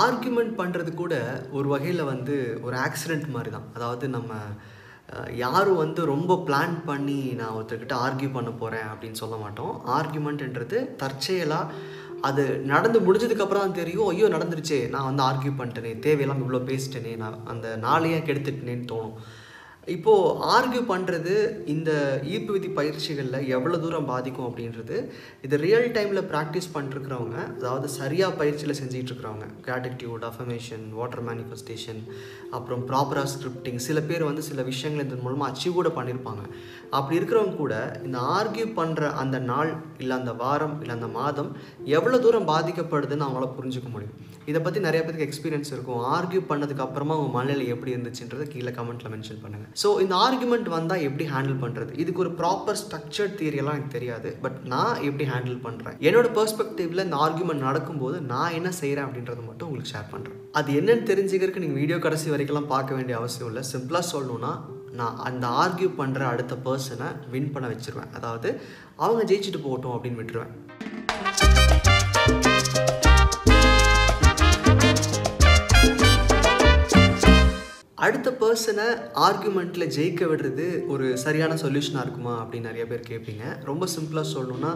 Argument பண்ணுறது கூட ஒரு வகையில் ஒரு ஆக்சிடெண்ட் மாதிரி தான். அதாவது நம்ம யாரும் ரொம்ப பிளான் பண்ணி நான் ஒருத்தர்கிட்ட ஆர்கியூ பண்ண போகிறேன் அப்படின்னு சொல்ல மாட்டோம். ஆர்கியூமெண்ட்ன்றது தற்செயலாக அது நடந்து முடிஞ்சதுக்கப்புறம் தான் தெரியும், ஐயோ நடந்துருச்சே, நான் ஆர்கியூ பண்ணிட்டேனே, தேவையெல்லாம் இவ்வளோ பேசிட்டேனே, நான் அந்த நாளையே கெடுத்துட்டேனேன்னு தோணும். இப்போது ஆர்கியூ பண்ணுறது இந்த ஈர்ப்பு விதி பயிற்சிகளில் எவ்வளோ தூரம் பாதிக்கும் அப்படின்றது இது ரியல் டைமில் ப்ராக்டிஸ் பண்ணிருக்கிறவங்க, அதாவது சரியாக பயிற்சியில் செஞ்சிகிட்ருக்கிறவங்க, கிராட்டிடியூட், அஃபர்மேஷன், வாட்டர் மேனிஃபெஸ்டேஷன், அப்புறம் ப்ராப்பராக ஸ்கிரிப்டிங், சில பேர் சில விஷயங்கள் இதன் மூலமாக அச்சீவ் கூட பண்ணியிருப்பாங்க. அப்படி இருக்கிறவங்க கூட இந்த ஆர்கியூ பண்ணுற அந்த நாள் இல்லை அந்த வாரம் இல்லை அந்த மாதம் எவ்வளோ தூரம் பாதிக்கப்படுதுன்னு அவங்களால புரிஞ்சுக்க முடியும். இதை பற்றி நிறைய பேருக்கு எக்ஸ்பீரியன்ஸ் இருக்கும். ஆர்கியூ பண்ணதுக்கு அப்புறமா அவங்க மனநிலை எப்படி இருந்துச்சுன்றதை கீழே கமெண்ட்டில் மென்ஷன் பண்ணுங்கள். ஸோ இந்த ஆர்குமெண்ட் வந்தால் எப்படி ஹேண்டில் பண்ணுறது, இதுக்கு ஒரு ப்ராப்பர் ஸ்ட்ரக்சர்ட் தியரியெல்லாம் எனக்கு தெரியாது. பட் நான் எப்படி ஹேண்டில் பண்ணுறேன், என்னோட பெர்ஸ்பெக்டிவில் இந்த ஆர்குமெண்ட் நடக்கும்போது நான் என்ன செய்கிறேன் அப்படின்றத மட்டும் உங்களுக்கு ஷேர் பண்ணுறேன். அது என்னென்னு தெரிஞ்சுக்கிறதுக்கு நீங்கள் வீடியோ கடைசி வரைக்கும்லாம் பார்க்க வேண்டிய அவசியம் இல்லை. சிம்பிளாக சொல்லணும்னா, நான் அந்த ஆர்கியூ பண்ணுற அடுத்த பர்சனை வின் பண்ண வச்சுருவேன். அதாவது அவங்க ஜெயிச்சுட்டு போகட்டும் அப்படின்னு விட்டுருவேன். அடுத்த பர்சனை ஆர்குமெண்ட்டில் ஜெயிக்க விடுறது ஒரு சரியான சொல்யூஷனாக இருக்குமா அப்படின்னு நிறைய பேர் கேட்பீங்க. ரொம்ப சிம்பிளாக சொல்லணுன்னா,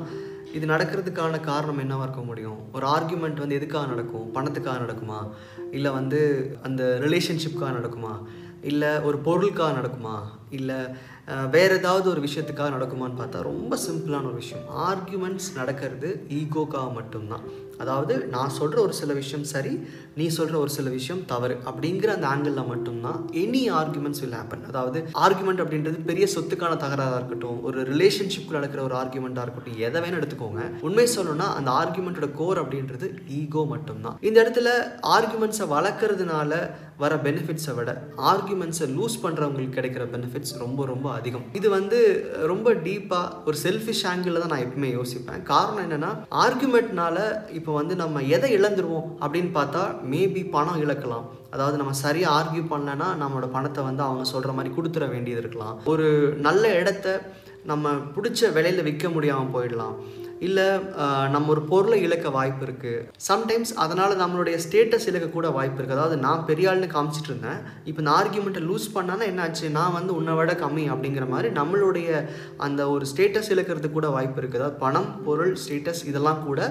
இது நடக்கிறதுக்கான காரணம் என்னவாக இருக்க முடியும்? ஒரு ஆர்குமெண்ட் எதுக்காக நடக்கும்? பணத்துக்காக நடக்குமா, இல்லை அந்த ரிலேஷன்ஷிப்காக நடக்குமா, இல்லை ஒரு பொருளுக்காக நடக்குமா, இல்லை வேறு ஏதாவது ஒரு விஷயத்துக்காக நடக்குமான்னு பார்த்தா ரொம்ப சிம்பிளான ஒரு விஷயம். ஆர்குமெண்ட்ஸ் நடக்கிறது ஈகோக்காக மட்டும்தான். அதாவது நான் சொல்கிற ஒரு சில விஷயம் சரி, நீ சொல்கிற ஒரு சில விஷயம் தவறு அப்படிங்கிற அந்த ஆங்கிளில் மட்டும்தான் எனி ஆர்குமெண்ட்ஸ் வில் ஹேப்பன். அதாவது ஆர்குமெண்ட் அப்படின்றது பெரிய சொத்துக்கான தகராறாக இருக்கட்டும், ஒரு ரிலேஷன்ஷிப்பில் நடக்கிற ஒரு ஆர்குமெண்ட்டாக இருக்கட்டும், எதை வேணும் எடுத்துக்கோங்க. உண்மை சொல்லணும்னா அந்த ஆர்குமெண்ட்டோட கோர் அப்படின்றது ஈகோ மட்டும்தான். இந்த இடத்துல ஆர்குமெண்ட்ஸை வளர்க்குறதுனால வர பெனிஃபிட்ஸை விட ஆர்குமெண்ட்ஸை லூஸ் பண்ணுறவங்களுக்கு கிடைக்கிற பெனிஃபிட்ஸ் ரொம்ப ரொம்ப அதிகம். இது ரொம்ப டீப்பாக ஒரு செல்ஃபிஷ் ஆங்கிளில் தான் நான் எப்பவுமே யோசிப்பேன். காரணம் என்னென்னா, ஆர்குமெண்ட்னால இப்போ நம்ம எதை இழந்துருவோம் அப்படின்னு பார்த்தா மேபி பணம் இழக்கலாம். அதாவது நம்ம சரியாக ஆர்கியூ பண்ணலன்னா நம்மளோட பணத்தை அவங்க சொல்கிற மாதிரி கொடுத்துட வேண்டியது இருக்கலாம். ஒரு நல்ல இடத்த நம்ம பிடிச்ச விலையில் விற்க முடியாமல் போயிடலாம். இல்லை நம்ம ஒரு பொருளை இழக்க வாய்ப்பு இருக்குது. சம்டைம்ஸ் அதனால் நம்மளுடைய ஸ்டேட்டஸ் இழக்க கூட வாய்ப்பு இருக்குது. அதாவது நான் பெரிய ஆள்னு காமிச்சிட்டு இருந்தேன், இப்போ இந்த ஆர்கியூமெண்ட்டை லூஸ் பண்ணான்னா என்ன ஆச்சு, நான் உன்னை விட கம்மி அப்படிங்கிற மாதிரி நம்மளுடைய அந்த ஒரு ஸ்டேட்டஸ் இழக்கிறதுக்கு கூட வாய்ப்பு இருக்குது. அதாவது பணம், பொருள், ஸ்டேட்டஸ் இதெல்லாம் கூட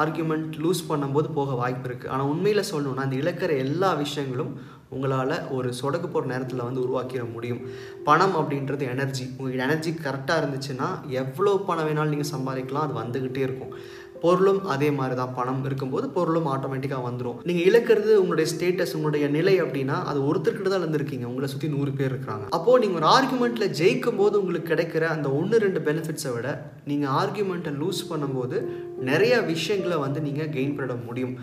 ஆர்கியூமெண்ட் லூஸ் பண்ணும்போது போக வாய்ப்பு இருக்குது. ஆனால் உண்மையில் சொல்லணும்னா அந்த இழக்கிற எல்லா விஷயங்களும் உங்களால் ஒரு சொடக்கு போகிற நேரத்தில் உருவாக்கிட முடியும். பணம் அப்படின்றது எனர்ஜி. உங்களுக்கு எனர்ஜி கரெக்டாக இருந்துச்சுன்னா எவ்வளோ பணம் வேணாலும் நீங்கள் சம்பாதிக்கலாம், அது வந்துக்கிட்டே இருக்கும். பொருளும் அதே மாதிரி தான். பணம் இருக்கும்போது பொருளும் ஆட்டோமேட்டிக்காக வந்துடும். நீங்கள் இழக்கிறது உங்களுடைய ஸ்டேட்டஸ், உங்களுடைய நிலை அப்படின்னா அது ஒருத்தர்கிட்ட தான் இருந்திருக்கீங்க, உங்களை சுற்றி 100 பேர் இருக்கிறாங்க. அப்போது நீங்கள் ஒரு ஆர்குமெண்ட்டில் ஜெயிக்கும் போது உங்களுக்கு கிடைக்கிற அந்த 1-2 பெனிஃபிட்ஸை விட நீங்கள் ஆர்குமெண்ட்டை லூஸ் பண்ணும்போது நிறைய விஷயங்களை நீங்கள் கெயின் பண்ண முடியும்.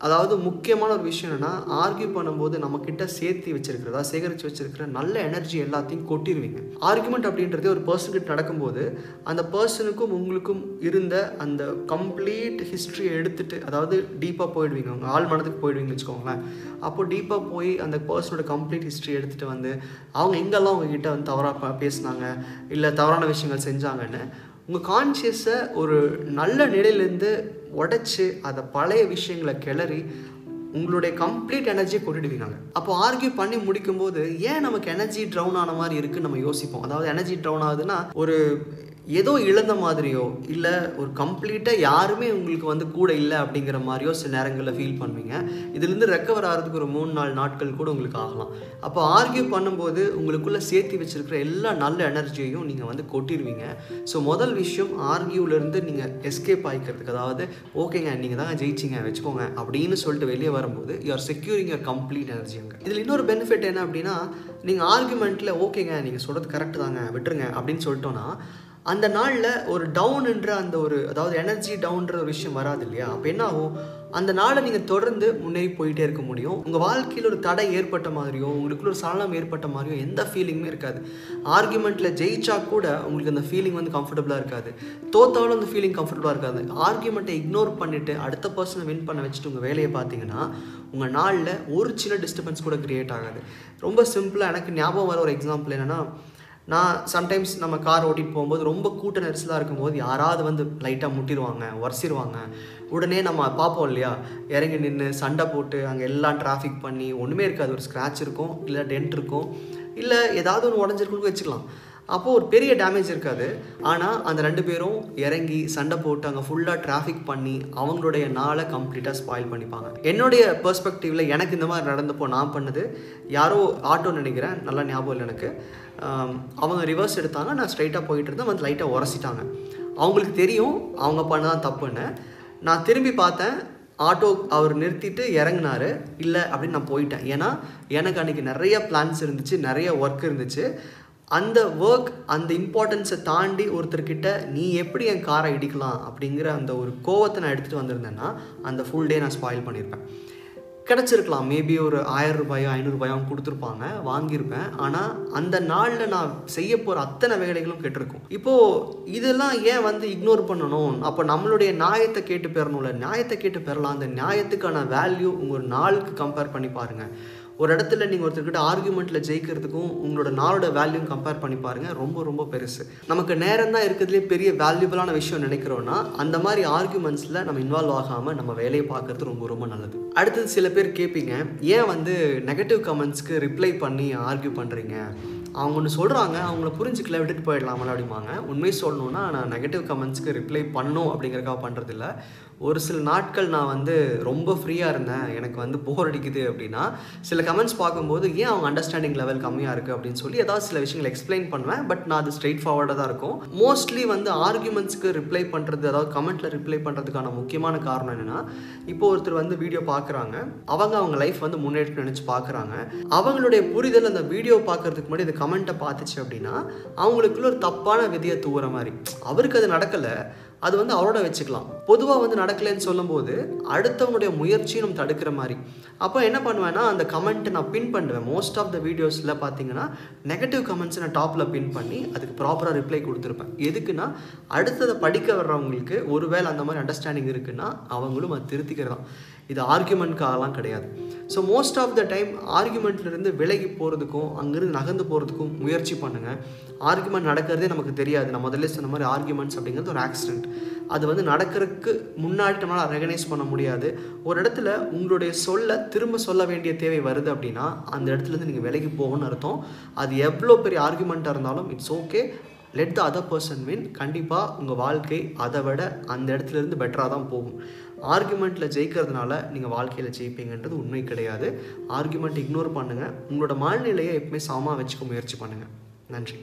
அதாவது முக்கியமான ஒரு விஷயம் என்னென்னா, ஆர்கியூ பண்ணும்போது நம்மக்கிட்ட சேகரித்து வச்சிருக்கிற நல்ல எனர்ஜி எல்லாத்தையும் கொட்டிடுவீங்க. ஆர்குமெண்ட் அப்படின்றது ஒரு பர்சன்கிட்ட நடக்கும்போது அந்த பர்சனுக்கும் உங்களுக்கும் இருந்த அந்த கம்ப்ளீட் ஹிஸ்ட்ரியை எடுத்துகிட்டு, அதாவது டீப்பாக போயிடுவீங்க, உங்கள் ஆள் மனதுக்கு போயிடுவீங்கன்னு வச்சுக்கோங்களேன். அப்போது டீப்பாக போய் அந்த பர்சனோட கம்ப்ளீட் ஹிஸ்ட்ரி எடுத்துகிட்டு அவங்க எங்கெல்லாம் உங்ககிட்ட தவறாக பேசினாங்க, இல்லை தவறான விஷயங்கள் செஞ்சாங்கன்னு உங்கள் கான்ஷியஸை ஒரு நல்ல நிலையிலேருந்து உடைச்சி அதை பழைய விஷயங்களை கிளறி உங்களுடைய கம்ப்ளீட் எனர்ஜியை கொட்டிடுவீங்க. அப்போ ஆர்கியூ பண்ணி முடிக்கும்போது ஏன் நமக்கு எனர்ஜி ட்ரவுன் ஆன மாதிரி இருக்குன்னு நம்ம யோசிப்போம். அதாவது எனர்ஜி ட்ரவுன் ஆகுதுன்னா ஒரு ஏதோ இழந்த மாதிரியோ, இல்லை ஒரு கம்ப்ளீட்டாக யாருமே உங்களுக்கு கூட இல்லை அப்படிங்கிற மாதிரியோ சில நேரங்களில் ஃபீல் பண்ணுவீங்க. இதுலேருந்து ரெக்கவர் ஆகிறதுக்கு ஒரு 3-4 நாட்கள் கூட உங்களுக்கு ஆகலாம். அப்போ ஆர்கியூ பண்ணும்போது உங்களுக்குள்ளே சேர்த்து வச்சுருக்கிற எல்லா நல்ல எனர்ஜியையும் நீங்கள் கொட்டிடுவீங்க. ஸோ முதல் விஷயம், ஆர்கியூலேருந்து நீங்கள் எஸ்கேப் ஆகிக்கிறதுக்கு, அதாவது ஓகேங்க நீங்கள் தாங்க ஜெயிச்சிங்க வச்சுக்கோங்க அப்படின்னு சொல்லிட்டு வெளியே வரும்போது you are securing your complete எனர்ஜிங்க. இதில் இன்னொரு பெனிஃபிட் என்ன அப்படின்னா, நீங்கள் ஆர்குமெண்ட்டில் ஓகேங்க நீங்கள் சொல்கிறது கரெக்டு தாங்க விட்டுருங்க அப்படின்னு சொல்லிட்டோன்னா அந்த நாளில் ஒரு டவுன்ன்ற அதாவது எனர்ஜி டவுன்ற ஒரு விஷயம் வராது இல்லையா? அப்போ என்ன ஆகும், அந்த நாளை நீங்கள் தொடர்ந்து முன்னேறி போயிட்டே இருக்க முடியும். உங்கள் வாழ்க்கையில் ஒரு தடை ஏற்பட்ட மாதிரியோ, உங்களுக்குள்ள ஒரு சலனம் ஏற்பட்ட மாதிரியோ எந்த ஃபீலிங்குமே இருக்காது. ஆர்குமெண்ட்டில் ஜெயிச்சா கூட உங்களுக்கு அந்த ஃபீலிங் கம்ஃபர்டபுளாக இருக்காது. தோத்தாலும் அந்த ஃபீலிங் கம்ஃபர்டபுளாக இருக்காது. ஆர்குமெண்ட்டை இக்னோர் பண்ணிவிட்டு அடுத்த பர்சனை வின் பண்ண வச்சுட்டு உங்கள் வேலையை பார்த்தீங்கன்னா உங்கள் நாளில் ஒரு சின்ன டிஸ்டர்பன்ஸ் கூட க்ரியேட் ஆகாது. ரொம்ப சிம்பிளாக எனக்கு ஞாபகம் வர ஒரு எக்ஸாம்பிள் என்னென்னா, நான் சம்டைம்ஸ் நம்ம கார் ஓட்டிகிட்டு போகும்போது ரொம்ப கூட்ட நெரிசலாக இருக்கும்போது யாராவது வந்து லைட்டாக முட்டிடுவாங்க, உரசிடுவாங்க. உடனே நம்ம பார்ப்போம் இல்லையா, இறங்கி நின்று சண்டை போட்டு அங்கே எல்லாம் டிராஃபிக் பண்ணி ஒன்றுமே இருக்காது. ஒரு ஸ்க்ராட்ச் இருக்கும், இல்லை டென்ட் இருக்கும், இல்லை ஏதாவது ஒன்று உடஞ்சிருக்குன்னு வச்சுக்கலாம். அப்போது ஒரு பெரிய டேமேஜ் இருக்காது. ஆனால் அந்த 2 பேரும் இறங்கி சண்டை போட்டு அங்கே ஃபுல்லாக டிராஃபிக் பண்ணி அவங்களுடைய நாளை கம்ப்ளீட்டாக ஸ்பாயில் பண்ணிப்பாங்க. என்னுடைய பெர்ஸ்பெக்டிவில் எனக்கு இந்த மாதிரி நடந்தப்போ நான் பண்ணது, யாரோ ஆட்டோ நினைக்கிறேன், நல்லா ஞாபகம் இல்லை எனக்கு, அவங்க ரிவர்ஸ் எடுத்தாங்க, நான் ஸ்ட்ரைட்டாக போயிட்டு இருந்தேன், வந்து லைட்டாக உரசிட்டாங்க. அவங்களுக்கு தெரியும் அவங்க பண்ணதான் தப்புன்னு. நான் திரும்பி பார்த்தேன், ஆட்டோ அவர் நிறுத்திட்டு இறங்கினார். இல்லை அப்படின்னு நான் போயிட்டேன். ஏன்னா எனக்கு அன்றைக்கி நிறைய பிளான்ஸ் இருந்துச்சு, நிறைய ஒர்க் இருந்துச்சு. அந்த ஒர்க், அந்த இம்பார்ட்டன்ஸை தாண்டி ஒருத்தர்கிட்ட நீ எப்படி என் காரை இடிக்கலாம் அப்படிங்கிற அந்த ஒரு கோவத்தை நான் எடுத்துகிட்டு வந்திருந்தேன்னா அந்த ஃபுல் டே நான் ஸ்பாயில் பண்ணியிருப்பேன். கிடச்சிருக்கலாம், மேபி ஒரு 1000 ரூபாயோ 500 ரூபாயோ கொடுத்துருப்பாங்க, வாங்கியிருப்பேன். ஆனால் அந்த நாளில் நான் செய்ய போகிற அத்தனை வேலைகளும் கெட்டிருக்கும். இப்போது இதெல்லாம் ஏன் வந்து இக்னோர் பண்ணணும்? அப்போ நம்மளுடைய நியாயத்தை கேட்டு பெறணும்ல. நியாயத்தை கேட்டு பெறலாம். அந்த நியாயத்துக்கான வேல்யூ உங்கள் நாளுக்கு கம்பேர் பண்ணி பாருங்கள். ஒரு இடத்துல நீங்கள் ஒருத்தர்கிட்ட ஆர்குமெண்ட்டில் ஜெயிக்கிறதுக்கும் உங்களோட நாளோட வேல்யூவும் கம்பேர் பண்ணி பாருங்கள். ரொம்ப ரொம்ப பெருசு. நமக்கு நேரம் தான் இருக்கிறதுலே பெரிய வேல்யூபிளான விஷயம் நினைக்கிறோன்னா அந்த மாதிரி ஆர்குமெண்ட்ஸில் நம்ம இன்வால்வ் ஆகாமல் நம்ம வேலையை பார்க்குறது ரொம்ப ரொம்ப நல்லது. அடுத்தது சில பேர் கேட்பீங்க, ஏன் வந்து நெகட்டிவ் கமெண்ட்ஸ்க்கு ரிப்ளை பண்ணி ஆர்கியூ பண்ணுறீங்க? அவங்க ஒன்று சொல்கிறாங்க, அவங்கள புரிஞ்சுக்கல, விட்டுட்டு போயிடலாமல் அப்படிம்பாங்க. உண்மையை சொல்லணுன்னா நான் நெகட்டிவ் கமெண்ட்ஸ்க்கு ரிப்ளை பண்ணணும் அப்படிங்கிறக்காக பண்ணுறதில்ல. ஒரு சில நாட்கள் நான் வந்து ரொம்ப ஃப்ரீயாக இருந்தேன், எனக்கு வந்து போர் அடிக்குது அப்படின்னா சில கமெண்ட்ஸ் பார்க்கும்போது ஏன் அவங்க அண்டர்ஸ்டாண்டிங் லெவல் கம்மியாக இருக்குது அப்படின்னு சொல்லி ஏதாவது சில விஷயங்கள் எக்ஸ்பிளைன் பண்ணுவேன். பட் நான் அது ஸ்ட்ரெயிட் ஃபார்வர்டாக தான் இருக்கும். மோஸ்ட்லி வந்து ஆர்குமெண்ட்ஸ்க்கு ரிப்ளை பண்ணுறது, அதாவது கமெண்ட்டில் ரிப்ளை பண்ணுறதுக்கான முக்கியமான காரணம் என்னென்னா, இப்போ ஒருத்தர் வந்து வீடியோ பார்க்குறாங்க, அவங்க லைஃப் வந்து முன்னேற்றம் நினச்சி பார்க்குறாங்க. அவங்களுடைய புரிதல் அந்த வீடியோ பார்க்குறதுக்கு முன்னாடி இந்த கமெண்ட்டை பார்த்துச்சு அப்படின்னா அவங்களுக்குள்ள ஒரு தப்பான விதியை தூவுற மாதிரி. அவருக்கு அது நடக்கலை, அது வந்து அவரோட வச்சுக்கலாம். பொதுவாக வந்து நடக்கலைன்னு சொல்லும்போது அடுத்தவங்களுடைய முயற்சியை நம்ம தடுக்கிற மாதிரி. அப்போ என்ன பண்ணுவேன்னா, அந்த கமெண்ட்டை நான் பின் பண்ணுவேன். மோஸ்ட் ஆஃப் த வீடியோஸில் பார்த்தீங்கன்னா நெகட்டிவ் கமெண்ட்ஸை நான் டாப்பில் பின் பண்ணி அதுக்கு ப்ராப்பராக ரிப்ளை கொடுத்துருப்பேன். எதுக்குன்னா, அடுத்ததை படிக்க வர்றவங்களுக்கு ஒருவேளை அந்த மாதிரி அண்டர்ஸ்டாண்டிங் இருக்குன்னா அவங்களும் அது திருத்திக்கிறதான். இது ஆர்குமெண்ட்காகலாம் கிடையாது. So most of the time ஆர்குமெண்ட்லேருந்து விலகி போகிறதுக்கும் அங்கேருந்து நகர்ந்து போகிறதுக்கும் முயற்சி பண்ணுங்கள். ஆர்குமெண்ட் நடக்கிறதே நமக்கு தெரியாது. நான் முதல்ல சொன்ன மாதிரி ஆர்குமெண்ட்ஸ் அப்படிங்கிறது ஒரு ஆக்சிடென்ட். அது வந்து நடக்கிறதுக்கு முன்னாடி நம்மளால் ரெகனைஸ் பண்ண முடியாது. ஒரு இடத்துல உங்களுடைய திரும்ப சொல்ல வேண்டிய தேவை வருது அப்படின்னா அந்த இடத்துலேருந்து நீங்கள் விலகி போகணும்னு அர்த்தம். அது எவ்வளோ பெரிய ஆர்குமெண்ட்டாக இருந்தாலும் it's okay, let the other person win. கண்டிப்பாக உங்கள் வாழ்க்கை அதை விட அந்த இடத்துலேருந்து பெட்டராக தான் போகும். ஆர்குமெண்ட்டில் ஜெயிக்கிறதுனால நீங்கள் வாழ்க்கையில் ஜெயிப்பீங்கன்றது உண்மை கிடையாது. ஆர்குமெண்ட் இக்னோர் பண்ணுங்கள். உங்களோட மனநிலையை எப்பவுமே சமமாக வச்சுக்க முயற்சி பண்ணுங்கள். நன்றி.